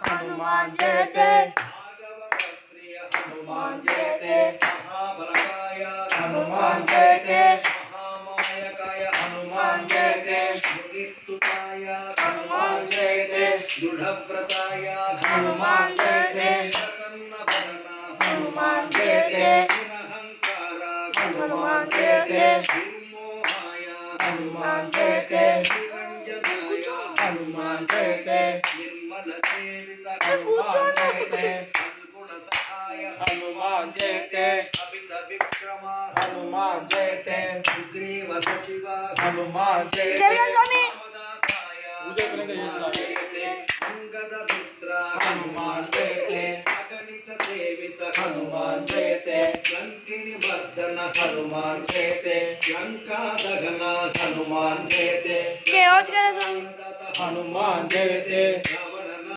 हनुमान जयते भागवत प्रिय हनुमान जयते महाबलकाय हनुमान जयते महामायकाय हनुमान जयते मुनिस्तुताय हनुमान जयते दृढव्रताय हनुमान जयते प्रसन्नवदना हनुमान जयते निरहंकार हनुमान जयते निर्मोहाय हनुमान जयते निरंजनाय हनुमान जयते निर्मल सेवित हनुमान जयते सद्गुण सहाय हनुमान जयते अमित विक्रम हनुमान जयते सुग्रीव सचिव हनुमान जयते रामदासाय हनुमान जयते अंगद मित्र हनुमान जयते अगणित सेवित हनुमान जयते लंकिनी मर्दन हनुमान जयते लंका दहन हनुमान जयते हनुमान हनुमान जयते